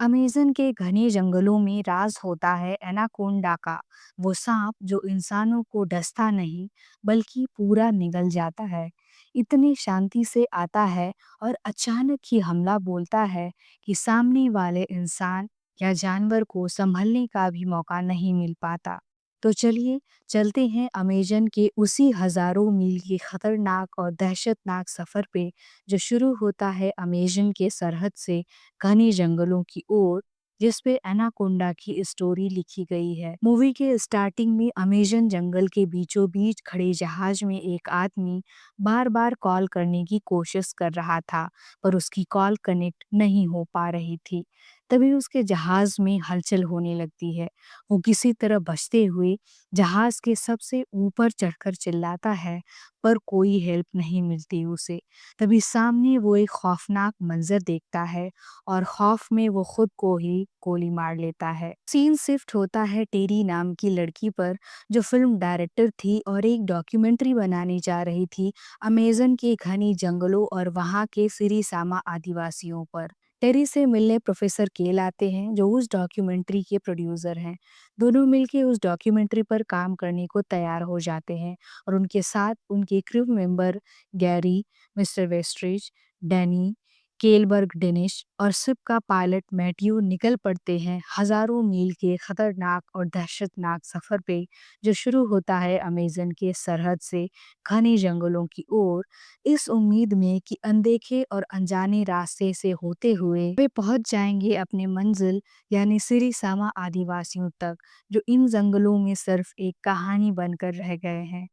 Amazon के घने जंगलों में राज होता है एनाकोंडा का, वो सांप जो इंसानों को डसता नहीं बल्कि पूरा निगल जाता है। इतनी शांति से आता है और अचानक ही हमला बोलता है कि सामने वाले इंसान या जानवर को संभलने का भी मौका नहीं मिल पाता। तो चलिए चलते हैं अमेज़न के उसी हजारों मील के खतरनाक और दहशतनाक सफर पे, जो शुरू होता है अमेज़न के सरहद से घने जंगलों की ओर, जिस पे एनाकोंडा की स्टोरी लिखी गई है। मूवी के स्टार्टिंग में अमेज़न जंगल के बीचों बीच खड़े जहाज में एक आदमी बार बार कॉल करने की कोशिश कर रहा था, पर उसकी कॉल कनेक्ट नहीं हो पा रही थी। तभी उसके जहाज में हलचल होने लगती है। वो किसी तरह बचते हुए जहाज के सबसे ऊपर चढ़कर चिल्लाता है, पर कोई हेल्प नहीं मिलती उसे। तभी सामने वो एक खौफनाक मंजर देखता है और खौफ में वो खुद को ही गोली मार लेता है। सीन शिफ्ट होता है टेरी नाम की लड़की पर, जो फिल्म डायरेक्टर थी और एक डॉक्यूमेंट्री बनाने जा रही थी अमेज़न के घने जंगलों और वहाँ के सिरिसामा आदिवासियों पर। टेरी से मिलने प्रोफेसर केल आते हैं, जो उस डॉक्यूमेंट्री के प्रोड्यूसर हैं। दोनों मिलके उस डॉक्यूमेंट्री पर काम करने को तैयार हो जाते हैं और उनके साथ उनके crew member Gary, mister Westrich, Danny, Kelberg Dennis और शिप का पायलट मैथ्यू निकल पड़ते हैं हजारों मील के खतरनाक और दहशतनाक सफर पे, जो शुरू होता है अमेज़न के सरहद से घने जंगलों की ओर, इस उम्मीद में कि अनदेखे और अनजाने रास्ते से होते हुए वे पहुंच जाएंगे अपने मंजिल यानी सिरिसामा आदिवासियों तक, जो इन जंगलों में सिर्फ एक कहानी बनकर रह गए हैं।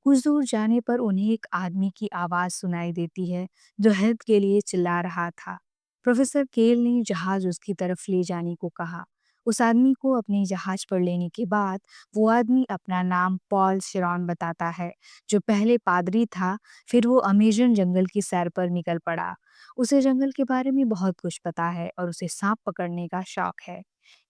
कुछ दूर जाने पर उन्हें एक आदमी की आवाज सुनाई देती है, जो हेल्प के लिए चिल्ला रहा था। प्रोफेसर केल ने जहाज उसकी तरफ ले जाने को कहा। उस आदमी को अपने जहाज पर लेने के बाद वो आदमी अपना नाम पॉल शेरॉन बताता है, जो पहले पादरी था, फिर वो अमेज़न जंगल की सैर पर निकल पड़ा। उसे जंगल के बारे में बहुत कुछ पता है और उसे सांप पकड़ने का शौक है।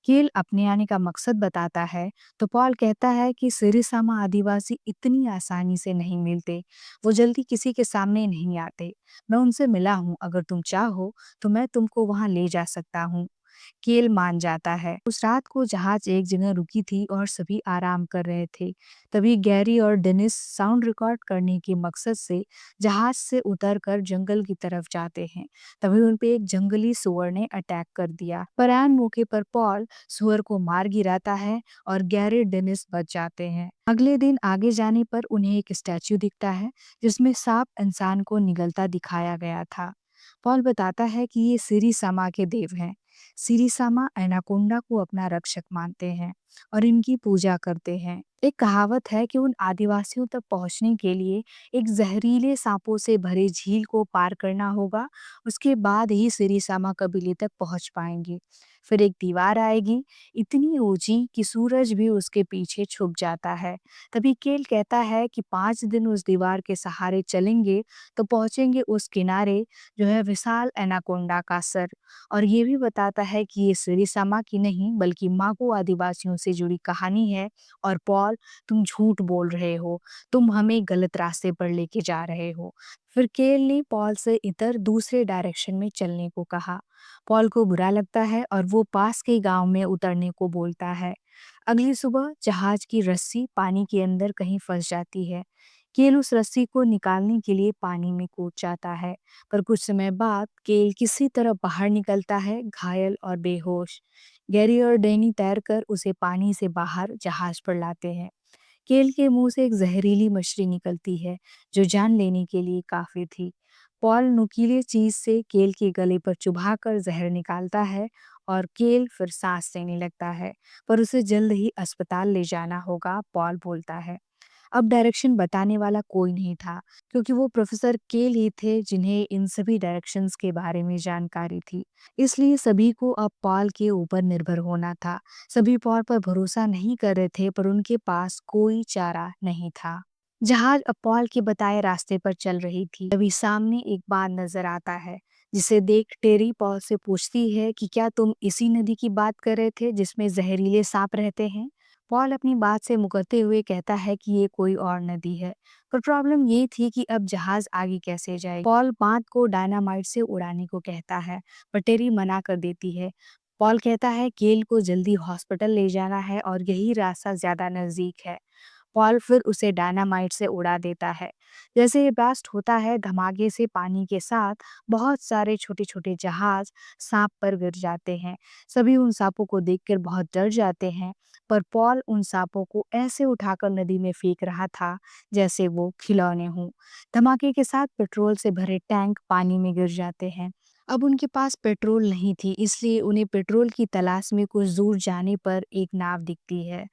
केल अपने आने का मकसद बताता है, तो पॉल कहता है कि सिरिसामा आदिवासी इतनी आसानी से नहीं मिलते। वो जल्दी किसी के सामने नहीं आते। मैं उनसे मिला हूँ, अगर तुम चाहो तो मैं तुमको वहां ले जा सकता हूँ। केल मान जाता है। उस रात को जहाज एक जगह रुकी थी और सभी आराम कर रहे थे। तभी गैरी और डेनिस साउंड रिकॉर्ड करने के मकसद से जहाज से उतरकर जंगल की तरफ जाते हैं। तभी उन पे एक जंगली सुअर ने अटैक कर दिया, पर ऐन मौके पर पॉल सुअर को मार गिराता है और गैरी डेनिस बच जाते हैं। अगले दिन आगे जाने पर उन्हें एक स्टैच्यू दिखता है, जिसमें सांप इंसान को निगलता दिखाया गया था। पॉल बताता है कि ये सिरिसामा के देव हैं। सिरिसामा एनाकोंडा को अपना रक्षक मानते हैं और इनकी पूजा करते हैं। एक कहावत है कि उन आदिवासियों तक पहुंचने के लिए एक जहरीले सांपों से भरे झील को पार करना होगा, उसके बाद ही सिरिसामा कबीले तक पहुंच पाएंगे। फिर एक दीवार आएगी, इतनी ऊंची कि सूरज भी उसके पीछे छुप जाता है। तभी केल कहता है कि 5 दिन उस दीवार के सहारे चलेंगे तो पहुंचेंगे उस किनारे, जो है विशाल एनाकोंडा का सर। और ये भी बताता है कि ये सिरिसामा की नहीं बल्कि मागो आदिवासियों से जुड़ी कहानी है। और पॉल, तुम झूठ बोल रहे हो, तुम हमें गलत रास्ते पर लेके जा रहे हो। फिर केल ने पॉल से इधर दूसरे डायरेक्शन में चलने को कहा। पॉल को बुरा लगता है और वो पास के गांव में उतरने को बोलता है। अगली सुबह जहाज की रस्सी पानी के अंदर कहीं फंस जाती है। केल उस रस्सी को निकालने के लिए पानी में कूद जाता है, पर कुछ समय बाद केल किसी तरह बाहर निकलता है, घायल और बेहोश। गैरी और डैनी तैरकर उसे पानी से बाहर जहाज पर लाते हैं। केल के मुंह से एक जहरीली मछली निकलती है, जो जान लेने के लिए काफी थी। पॉल नुकीले चीज से केल के गले पर चुभाकर जहर निकालता है और केल फिर सांस लेने लगता है, पर उसे जल्द ही अस्पताल ले जाना होगा, पॉल बोलता है। अब डायरेक्शन बताने वाला कोई नहीं था, क्योंकि वो प्रोफेसर केल ही थे जिन्हें इन सभी डायरेक्शंस के बारे में जानकारी थी। इसलिए सभी को अब पॉल के ऊपर निर्भर होना था। सभी पॉल पर भरोसा नहीं कर रहे थे, पर उनके पास कोई चारा नहीं था। जहाज अब पॉल के बताए रास्ते पर चल रही थी, तभी सामने एक बांध नजर आता है, जिसे देख टेरी पॉल से पूछती है कि क्या तुम इसी नदी की बात कर रहे थे जिसमें जहरीले सांप रहते हैं। पॉल अपनी बात से मुकरते हुए कहता है कि ये कोई और नदी है, पर प्रॉब्लम ये थी कि अब जहाज आगे कैसे जाए। पॉल बांध को डायनामाइट से उड़ाने को कहता है, पर टेरी मना कर देती है। पॉल कहता है केल को जल्दी हॉस्पिटल ले जाना है और यही रास्ता ज्यादा नजदीक है। पॉल फिर उसे डायनामाइट से उड़ा देता है। जैसे ये ब्लास्ट होता है, धमाके से पानी के साथ बहुत सारे छोटे छोटे जहाज सांप पर गिर जाते हैं। सभी उन सांपों को देखकर बहुत डर जाते हैं, पर पॉल उन सांपों को ऐसे उठाकर नदी में फेंक रहा था जैसे वो खिलौने हों। धमाके के साथ पेट्रोल से भरे टैंक पानी में गिर जाते हैं। अब उनके पास पेट्रोल नहीं थी, इसलिए उन्हें पेट्रोल की तलाश में कुछ दूर जाने पर एक नाव दिखती है।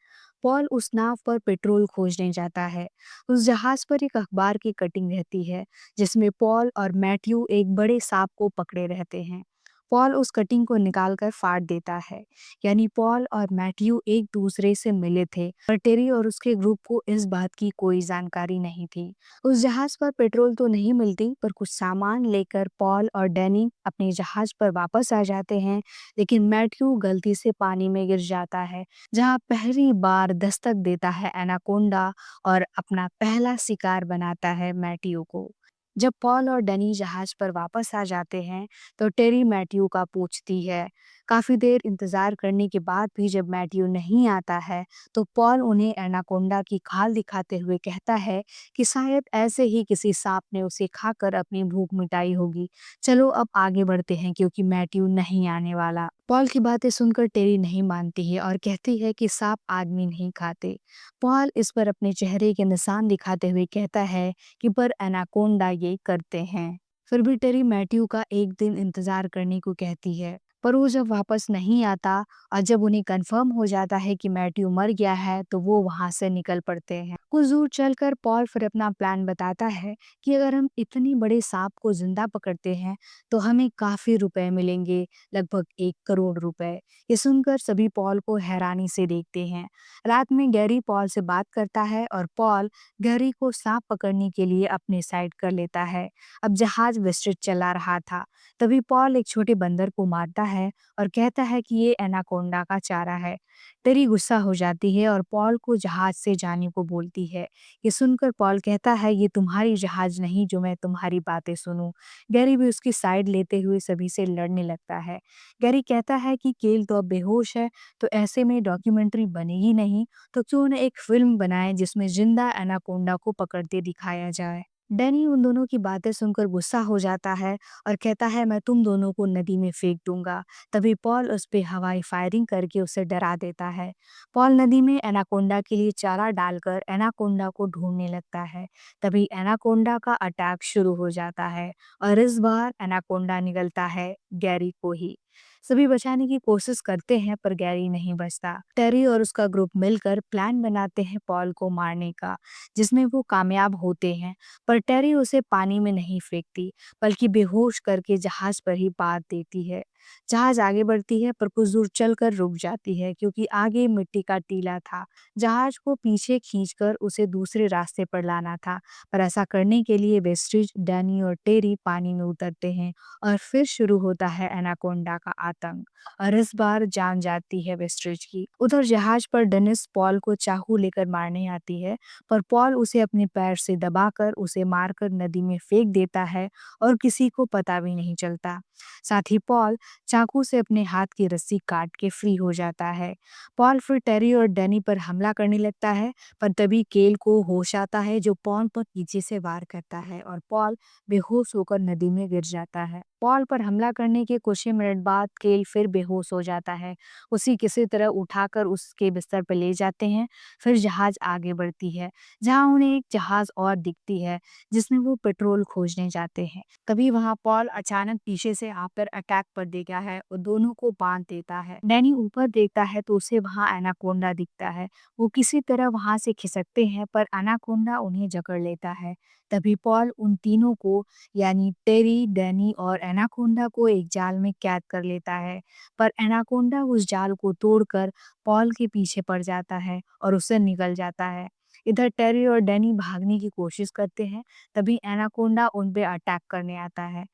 पॉल उस नाव पर पेट्रोल खोजने जाता है। उस जहाज पर एक अखबार की कटिंग रहती है, जिसमें पॉल और मैथ्यू एक बड़े सांप को पकड़े रहते हैं। पॉल उस कटिंग को निकालकर फाड़ देता है। यानी पॉल और मैथ्यू एक दूसरे से मिले थे, पर टेरी और उसके ग्रुप को इस बात की कोई जानकारी नहीं थी। उस जहाज पर पेट्रोल तो नहीं मिलती, पर कुछ सामान लेकर पॉल और डैनी अपने जहाज पर वापस आ जाते हैं, लेकिन मैथ्यू गलती से पानी में गिर जाता है, जहां पहली बार दस्तक देता है एनाकोंडा और अपना पहला शिकार बनाता है मैथ्यू को। जब पॉल और डनी जहाज पर वापस आ जाते हैं, तो टेरी मैथ्यू का पूछती है। काफी देर इंतजार करने के बाद भी जब मैथ्यू नहीं आता है, तो पॉल उन्हें एनाकोंडा की खाल दिखाते हुए कहता है कि शायद ऐसे ही किसी सांप ने उसे खाकर अपनी भूख मिटाई होगी। चलो अब आगे बढ़ते हैं, क्योंकि मैथ्यू नहीं आने वाला। पॉल की बातें सुनकर टेरी नहीं मानती है और कहती है कि सांप आदमी नहीं खाते। पॉल इस पर अपने चेहरे के निशान दिखाते हुए कहता है कि पर एनाकोंडा ये करते हैं। फिर भी टेरी मैथ्यू का एक दिन इंतजार करने को कहती है, पर वो जब वापस नहीं आता और जब उन्हें कंफर्म हो जाता है कि मैथ्यू मर गया है, तो वो वहां से निकल पड़ते हैं। कुछ दूर चलकर पॉल फिर अपना प्लान बताता है कि अगर हम इतनी बड़े सांप को जिंदा पकड़ते हैं, तो हमें काफी रुपए मिलेंगे, लगभग 1 करोड़ रुपए। ये सुनकर सभी पॉल को हैरानी से देखते हैं। रात में गैरी पॉल से बात करता है और पॉल गैरी को सांप पकड़ने के लिए अपने साइड कर लेता है। अब जहाज विस्तृत चला रहा था, तभी पॉल एक छोटे बंदर को मारता है और कहता है कि ये एनाकोंडा का चारा है। टेरी गुस्सा हो जाती है और पॉल को जहाज से जाने को बोलती है। ये सुनकर पॉल कहता है ये तुम्हारी जहाज नहीं जो मैं तुम्हारी बातें सुनूं। गैरी भी उसकी साइड लेते हुए सभी से लड़ने लगता है। गैरी कहता है कि केल तो अब बेहोश है, तो ऐसे में डॉक्यूमेंट्री बनेगी नहीं, तो क्यों न एक फिल्म बनाए जिसमें जिंदा एनाकोंडा को पकड़ते दिखाया जाए। डैनी उन दोनों की बातें सुनकर गुस्सा हो जाता है और कहता है मैं तुम दोनों को नदी में फेंक दूंगा। तभी पॉल उस पे हवाई फायरिंग करके उसे डरा देता है। पॉल नदी में एनाकोंडा के लिए चारा डालकर एनाकोंडा को ढूंढने लगता है। तभी एनाकोंडा का अटैक शुरू हो जाता है और इस बार एनाकोंडा निगलता है गैरी को ही। सभी बचाने की कोशिश करते हैं, पर गैरी नहीं बचता। टेरी और उसका ग्रुप मिलकर प्लान बनाते हैं पॉल को मारने का, जिसमें वो कामयाब होते हैं। पर टेरी उसे पानी में नहीं फेंकती, बल्कि बेहोश करके जहाज पर ही पार देती है। जहाज आगे बढ़ती है, पर कुछ दूर चलकर रुक जाती है, क्योंकि आगे मिट्टी का टीला था। जहाज को पीछे खींचकर उसे दूसरे रास्ते पर लाना था, पर ऐसा करने के लिए वेस्ट्रिज, डैनी और टेरी पानी में उतरते हैं और फिर शुरू होता है एनाकोंडा का आतंक। और इस बार जान जाती है वेस्ट्रिज की। उधर जहाज पर डेनिस पॉल को चाकू लेकर मारने आती है, पर पॉल उसे अपने पैर से दबाकर उसे मारकर नदी में फेंक देता है और किसी को पता भी नहीं चलता। साथ ही पॉल चाकू से अपने हाथ की रस्सी काट के फ्री हो जाता है। पॉल फिर टेरी और डैनी पर हमला करने लगता है, पर तभी केल को होश आता है, जो पॉल पर पीछे से वार करता है और पॉल बेहोश होकर नदी में गिर जाता है। पॉल पर हमला करने के कुछ ही मिनट बाद केल फिर बेहोश हो जाता है। उसी किसी तरह उठाकर उसके बिस्तर पर ले जाते हैं। फिर जहाज आगे बढ़ती है, जहां उन्हें एक जहाज और दिखती है, जिसमें वो पेट्रोल खोजने जाते हैं। तभी वहां पॉल अचानक पीछे से आकर अटैक कर देता है और दोनों को बांध देता है। डैनी ऊपर देखता है तो उसे वहां एनाकोंडा दिखता है। वो किसी तरह वहां से खिसकते हैं, पर एनाकोंडा उन्हें जकड़ लेता है। तभी पॉल उन तीनों को, यानी टेरी, डैनी और एनाकोंडा को एक जाल में कैद कर लेता है। पर एनाकोंडा उस जाल को तोड़कर पॉल के पीछे पड़ जाता है और उससे निकल जाता है। इधर टेरी और डैनी भागने की कोशिश करते हैं, तभी एनाकोंडा उन पे अटैक करने आता है।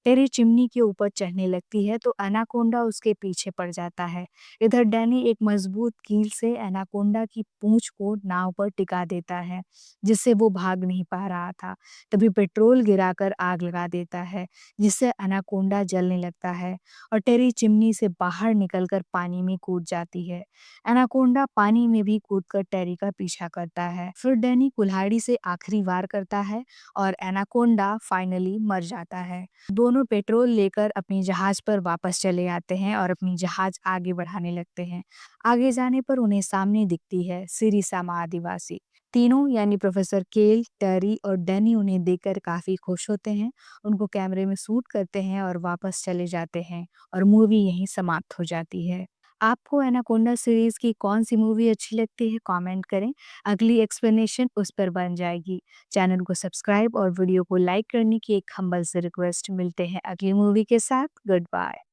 टेरी चिमनी के ऊपर चढ़ने लगती है तो एनाकोंडा उसके पीछे पड़ जाता है। इधर डैनी एक मजबूत कील से एनाकोंडा की पूंछ को नाव पर टिका देता है, जिससे वो भाग नहीं पा रहा था। तभी पेट्रोल गिराकर आग लगा देता है, जिससे एनाकोंडा जलने लगता है और टेरी चिमनी से बाहर निकलकर पानी में कूद जाती है। एनाकोंडा पानी में भी कूदकर टेरी का पीछा करता है। फिर डैनी कुल्हाड़ी से आखिरी वार करता है और एनाकोंडा फाइनली मर जाता है। दोनों पेट्रोल लेकर अपनी जहाज पर वापस चले आते हैं और अपनी जहाज आगे बढ़ाने लगते हैं। आगे जाने पर उन्हें सामने दिखती है सिरिसामा आदिवासी। तीनों यानी प्रोफेसर केल, टेरी और डैनी उन्हें देखकर काफी खुश होते हैं, उनको कैमरे में शूट करते हैं और वापस चले जाते हैं और मूवी यहीं समाप्त हो जाती है। आपको एनाकोंडा सीरीज की कौन सी मूवी अच्छी लगती है, कमेंट करें। अगली एक्सप्लेनेशन उस पर बन जाएगी। चैनल को सब्सक्राइब और वीडियो को लाइक करने की एक हम्बल से रिक्वेस्ट। मिलते हैं अगली मूवी के साथ। Good bye.